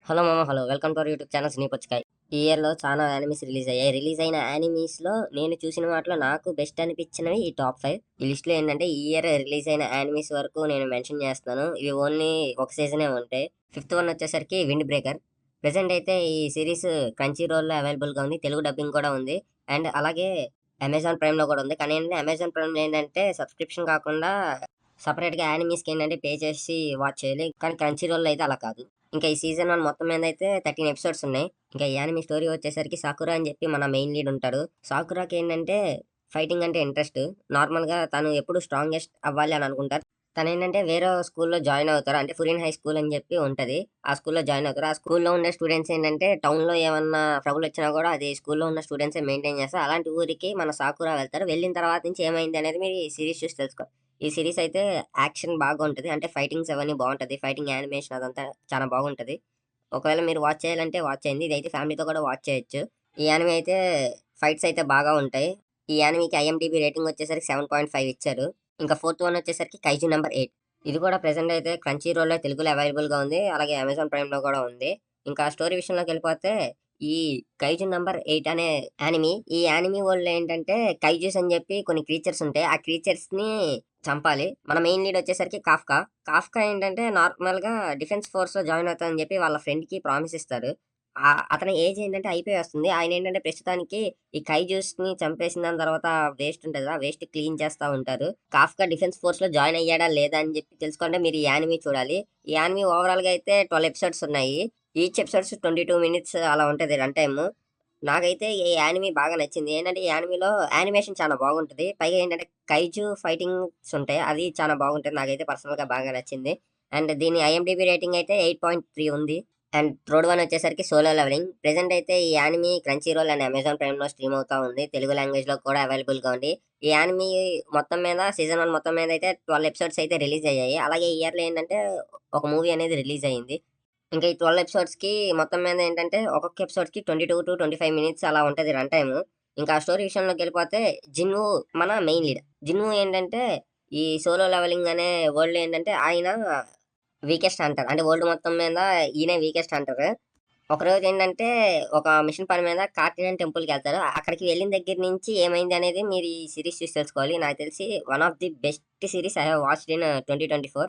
Hello మామ, hello. Welcome to our YouTube channel సినీపొచ్చుకాయ్. ఈ ఇయర్‌లో చాలా యానిమీస్ రిలీజ్ అయ్యాయి. రిలీజ్ అయిన యానిమీస్‌లో నేను చూసిన వాటిలో నాకు బెస్ట్ అనిపించినవి ఈ టాప్ 5. ఈ లిస్ట్‌లో ఏంటంటే ఈ ఇయర్ రిలీజ్ అయిన యానిమీస్ వరకు నేను మెన్షన్ చేస్తున్నాను. ఇవి ఓన్లీ ఒక సీజనే ఉంటాయి. ఫిఫ్త్ వన్ వచ్చేసరికి విండ్ బ్రేకర్. ప్రెజెంట్ అయితే ఈ సిరీస్ క్రంచీ రోల్‌లో అవైలబుల్‌గా ఉంది. తెలుగు డబ్బింగ్ కూడా ఉంది. అండ్ అలాగే అమెజాన్ ప్రైమ్‌లో కూడా ఉంది. కానీ ఏంటంటే అమెజాన్ ప్రైమ్‌లో ఏంటంటే సబ్స్క్రిప్షన్ కాకుండా సెపరేట్‌గా యానిమీస్‌కి ఏంటంటే పే చేసి వాచ్ చేయాలి. కానీ క్రంచీ రోల్‌లో అయితే అలా కాదు. ఇంకా ఈ సీజన్ 1 మొత్తం మీద అయితే 13 ఎపిసోడ్స్ ఉన్నాయి. ఇంకా ఈ యానిమీ స్టోరీ వచ్చేసరికి సాకురా అని చెప్పి మన మెయిన్ లీడ్ ఉంటాడు. సాకురాకి ఏంటంటే ఫైటింగ్ అంటే ఇంట్రెస్ట్. నార్మల్‌గా తను ఎప్పుడు స్ట్రాంగెస్ట్ అవ్వాలి అని అనుకుంటారు. తనేంటంటే వేరే స్కూల్‌లో జాయిన్ అవుతారు. అంటే ఫురియన్ హై స్కూల్ అని చెప్పి ఉంటది. ఆ స్కూల్‌లో జాయిన్ అవుతారు. ఆ స్కూల్‌లో ఉండే స్టూడెంట్స్ ఏంటంటే టౌన్‌లో ఏమన్నా ట్రబుల్ వచ్చినా కూడా అది స్కూల్‌లో ఉన్న స్టూడెంట్సే మెయింటైన్ చేస్తారు. అలాంటి ఊరికి మన సాకురా వెళ్తారు. వెళ్ళిన తర్వాత నుంచి ఏమైంది అనేది మీరు ఈ సీరీస్ చూసి తెలుసుకోవాలి. ఈ సీరీస్ అయితే యాక్షన్ బాగా ఉంటది. అంటే ఫైటింగ్స్ అవన్నీ బావుంటది. ఫైటింగ్ యానిమేషన్ అదంతా చాలా బాగుంటది. ఒకవేళ మీరు వాచ్ చేయాలంటే వాచ్ చేయండి. ఇదైతే ఫ్యామిలీతో కూడా వాచ్ చేయొచ్చు. ఈ యానిమే అయితే ఫైట్స్ అయితే బాగా ఉంటాయి. ఈ యానిమేకి ఐఎండీబీ రేటింగ్ వచ్చేసరికి 7.5 ఇచ్చారు. ఇంకా ఫోర్త్ వన్ వచ్చేసరికి కైజు నంబర్ 8. ఇది కూడా ప్రెజెంట్ అయితే క్రంచీ రోల్‌లో తెలుగులో అవైలబుల్‌గా ఉంది. అలాగే అమెజాన్ ప్రైమ్‌లో కూడా ఉంది. ఇంకా స్టోరీ విషయంలోకెళ్ళిపోతే ఈ కైజు నంబర్ 8 అనే యానిమీ. ఈ యానిమీ వరల్డ్‌లో ఏంటంటే కైజూస్ అని చెప్పి కొన్ని క్రీచర్స్ ఉంటాయి. ఆ క్రీచర్స్‌ని చంపాలి. మన మెయిన్ లీడ్ వచ్చేసరికి కాఫ్కా. కాఫ్కా ఏంటంటే నార్మల్‌గా డిఫెన్స్ ఫోర్స్‌లో జాయిన్ అవుతానని చెప్పి వాళ్ళ ఫ్రెండ్‌కి ప్రామిస్ ఇస్తారు. అతని ఏజ్ ఏంటంటే అయిపోయి వస్తుంది. ఆయనేంటంటే ప్రస్తుతానికి ఈ కైజూస్‌ని చంపేసిన దాని తర్వాత వేస్ట్ ఉంటది కదా! ఆ వేస్ట్ క్లీన్ చేస్తా ఉంటారు. కాఫ్కా డిఫెన్స్ ఫోర్స్‌లో జాయిన్ అయ్యాడా లేదా అని చెప్పి తెలుసుకోవాలంటే మీరు ఈ యానిమీ చూడాలి. ఈ యానిమీ ఓవరాల్‌గా అయితే 12 ఎపిసోడ్స్ ఉన్నాయి. ఈచ్ ఎపిసోడ్స్ 22 మినిట్స్ అలా ఉంటది రన్ టైము. నాకైతే ఈ యానిమీ బాగా నచ్చింది. ఏంటంటే ఈ యానిమీలో యానిమేషన్ చాలా బాగుంటది. పైగా ఏంటంటే కైజు ఫైటింగ్స్ ఉంటాయి. అది చాలా బాగుంటది. నాకైతే పర్సనల్‌గా బాగా నచ్చింది. అండ్ దీని ఐఎండీబీ రేటింగ్ అయితే 8.3 ఉంది. అండ్ థర్డ్ వన్ వచ్చేసరికి సోలో లెవెలింగ్. ప్రెజెంట్ అయితే ఈ anime Crunchyroll and Amazon ప్రైమ్‌లో స్ట్రీమ్ అవుతా ఉంది. తెలుగు లాంగ్వేజ్‌లో కూడా అవైలబుల్‌గా ఉంది. ఈ యానిమీ మొత్తం మీద సీజన్ 1 మొత్తం మీద అయితే 12 ఎపిసోడ్స్ అయితే రిలీజ్ అయ్యాయి. అలాగే ఈ ఇయర్‌లో ఏంటంటే ఒక మూవీ అనేది రిలీజ్ అయింది. ఇంకా ఈ 12 ఎపిసోడ్స్‌కి మొత్తం మీద ఏంటంటే, ఒక్కొక్క ఎపిసోడ్‌కి 22-25 మినిట్స్ అలా ఉంటది రన్ టైము. ఇంకా స్టోరీ విషయంలోకెళ్ళిపోతే జిన్‌వూ మన మెయిన్ లీడ్. జిన్‌వూ ఏంటంటే, ఈ సోలో లెవెలింగ్ అనే వరల్డ్‌లో ఏంటంటే, ఆయన వీకెస్ట్ హంటర్. అంటే వరల్డ్ మొత్తం మీద ఈయనే వీకెస్ట్ హంటర్. ఒకరోజు ఏంటంటే, ఒక మిషన్ పని మీద కార్తినేయన్ టెంపుల్‌కెళ్తారు. అక్కడికి వెళ్ళిన దగ్గర నుంచి ఏమైంది అనేది మీరు ఈ సీరీస్ చూసి తెలుసుకోవాలి. నాకు తెలిసి one of the best series I have watched in 2024.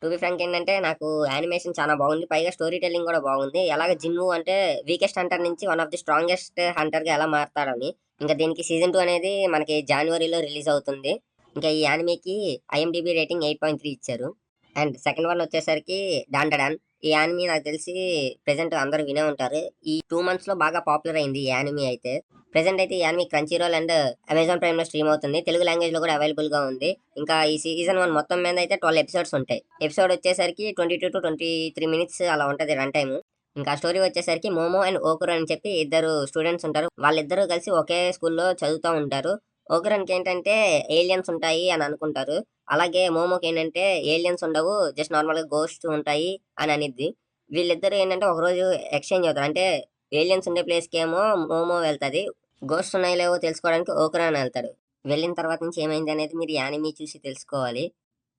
To be frank ఏంటంటే నాకు యానిమేషన్ చాలా బాగుంది. పైగా స్టోరీ టెల్లింగ్ కూడా బాగుంది. ఎలాగ జిన్ను అంటే వీకెస్ట్ హంటర్ నుంచి వన్ ఆఫ్ ది స్ట్రాంగెస్ట్ హంటర్‌గా ఎలా మారతాడని. ఇంకా దీనికి సీజన్ 2 అనేది మనకి జాన్యువరిలో రిలీజ్ అవుతుంది. ఇంకా ఈ యానిమేకి ఐఎండీబీ రేటింగ్ 8.3 ఇచ్చారు. అండ్ సెకండ్ వన్ వచ్చేసరికి డాన్ డా డాన్. ఈ యానిమీ నాకు తెలిసి ప్రెజెంట్ అందరూ వినే ఉంటారు. ఈ 2 మంత్స్‌లో బాగా పాపులర్ అయింది ఈ యానిమీ అయితే. ప్రెజెంట్ అయితే ఈ anime Crunchyroll and Amazon ప్రైమ్‌లో స్ట్రీమ్ అవుతుంది. తెలుగు లాంగ్వేజ్‌లో కూడా అవైలబుల్‌గా ఉంది. ఇంకా ఈ సీజన్ 1 మొత్తం మీద అయితే 12 ఎపిసోడ్స్ ఉంటాయి. ఎపిసోడ్ వచ్చేసరికి 22-23 మినిట్స్ అలా ఉంటది రన్ టైము. ఇంకా స్టోరీ వచ్చేసరికి మోమో అండ్ ఓకురో అని చెప్పి ఇద్దరు స్టూడెంట్స్ ఉంటారు. వాళ్ళిద్దరూ కలిసి ఒకే స్కూల్‌లో చదువుతా ఉంటారు. ఓకురన్‌కి ఏంటంటే ఏలియన్స్ ఉంటాయి అని అనుకుంటారు. అలాగే మోమోకి ఏంటంటే ఏలియన్స్ ఉండవు. జస్ట్ నార్మల్‌గా గోస్ట్ ఉంటాయి అని అనిద్ది. వీళ్ళిద్దరూ ఏంటంటే ఒకరోజు ఎక్స్‌చేంజ్ అవుతారు. అంటే ఏలియన్స్ ఉండే ప్లేస్‌కేమో మోమో వెళ్తది. గోస్ట్స్ ఉన్నాయో లేవో తెలుసుకోవడానికి ఓకురాన్ ఎళ్తాడు. వెళ్ళిన తర్వాత నుంచి ఏమైంది అనేది మీరు యానిమీ చూసి తెలుసుకోవాలి.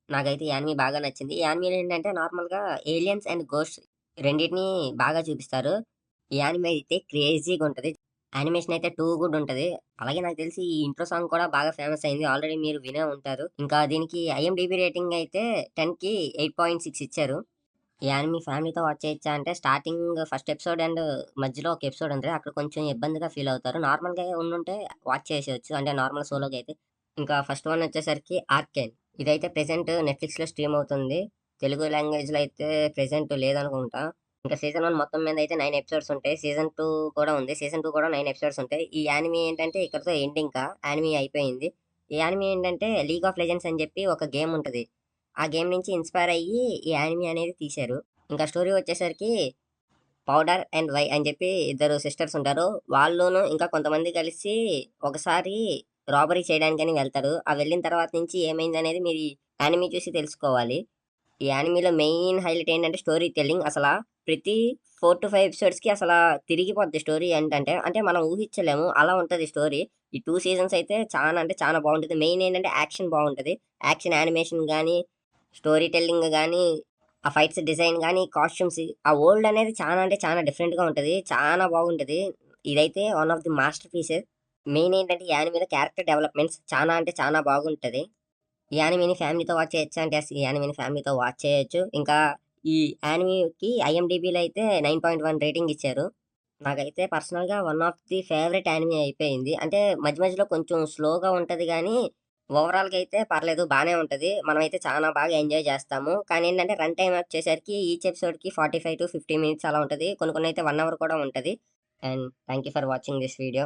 నాకైతే ఈ యానిమీ బాగా నచ్చింది. ఈ యానిమీలో ఏంటంటే నార్మల్‌గా ఏలియన్స్ అండ్ గోస్ట్స్ రెండిటిని బాగా చూపిస్తారు. ఈ యానిమే అయితే క్రేజీగుంటది. యానిమేషన్ అయితే టూ గుడ్ ఉంటది. అలాగే నాకు తెలిసి ఈ ఇంట్రో సాంగ్ కూడా బాగా ఫేమస్ అయింది. ఆల్రెడీ మీరు వినే ఉంటారు. ఇంకా దీనికి ఐఎండీబీ రేటింగ్ అయితే 10కి 8.6 ఇచ్చారు. ఈ యానిమీ ఫ్యామిలీతో వాచ్ చేయొచ్చా అంటే స్టార్టింగ్ ఫస్ట్ ఎపిసోడ్ అండ్ మధ్యలో ఒక ఎపిసోడ్ ఉంటది. అక్కడ కొంచెం ఇబ్బందిగా ఫీల్ అవుతారు. నార్మల్‌గా ఉండుంటే వాచ్ చేసేయొచ్చు. అంటే నార్మల్ సోలోగా అయితే. ఇంకా ఫస్ట్ వన్ వచ్చేసరికి ఆర్కేన్. ఇదైతే ప్రెజెంట్ నెట్‌ఫ్లిక్స్‌లో స్ట్రీమ్ అవుతుంది. తెలుగు లాంగ్వేజ్‌లో అయితే ప్రెజెంట్ లేదనుకుంటా. ఇంకా సీజన్ 1 మొత్తం మీద అయితే 9 ఎపిసోడ్స్ ఉంటాయి. సీజన్ 2 కూడా ఉంది. సీజన్ 2 కూడా 9 ఎపిసోడ్స్ ఉంటాయి. ఈ యానిమీ ఏంటంటే ఇక్కడితో ఎండ్ ఇంకా. యానిమీ అయిపోయింది. ఈ యానిమీ ఏంటంటే 'లీగ్ ఆఫ్ లెజెండ్స్' అని చెప్పి ఒక గేమ్ ఉంటది. ఆ గేమ్ నుంచి ఇన్‌స్పైర్ అయ్యి ఈ యానిమీ అనేది తీశారు. ఇంకా స్టోరీ వచ్చేసరికి పౌడర్ అండ్ వై అని చెప్పి ఇద్దరు సిస్టర్స్ ఉంటారు. వాళ్ళును ఇంకా కొంతమంది కలిసి ఒకసారి రాబరీ చేయడానికని వెళ్తారు. ఆ వెళ్ళిన తర్వాత నుంచి ఏమైందనేది మీరు ఈ యానిమీ చూసి తెలుసుకోవాలి. ఈ యానిమీలో మెయిన్ హైలైట్ ఏంటంటే స్టోరీ టెల్లింగ్. ప్రతి 4-5 ఎపిసోడ్స్‌కి తిరిగిపోద్ది స్టోరీ ఏంటంటే, అంటే మనం ఊహించలేము. అలా ఉంటది స్టోరీ. ఈ 2 సీజన్స్ అయితే చానా అంటే చానా బావుంటది. మెయిన్ ఏంటంటే యాక్షన్ బావుంటది. యాక్షన్ యానిమేషన్ గాని, స్టోరీ టెల్లింగ్ గాని ఆ ఫైట్స్ డిజైన్ గానీ, కాస్ట్యూమ్స్ ఆ వరల్డ్ అనేది చాలా అంటే చాలా డిఫరెంట్‌గా ఉంటది. చాలా బాగుంటది. ఇదైతే one of the master pieces. Main ఏంటంటే ఈ యానిమేలో క్యారెక్టర్ డెవలప్‌మెంట్స్ చానా అంటే చానా బాగుంటది. ఈ యానిమేని ఫ్యామిలీతో వాచ్ చేయొచ్చా అంటే యెస్, ఈ యానిమేని ఫ్యామిలీతో వాచ్ చేయొచ్చు. ఇంకా ఈ యానిమేకి ఐఎండీబీలో అయితే 9.1 రేటింగ్ ఇచ్చారు. నాకైతే పర్సనల్‌గా one of the favourite anime అయిపోయింది. అంటే మధ్య మధ్యలో కొంచెం స్లోగా ఉంటది గానీ, ఓవరాల్‌గా అయితే పర్లేదు బానే ఉంటది. మనమైతే చానా బాగా ఎంజాయ్ చేస్తాము. కానీ ఏంటంటే రన్ టైమ్ వచ్చేసరికి ఈచ్ ఎపిసోడ్‌కి 45-50 మినిట్స్ అలా ఉంటది. కొన్ని కొన్ని అయితే 1 అవర్ కూడా ఉంటది. And thank you for watching this video.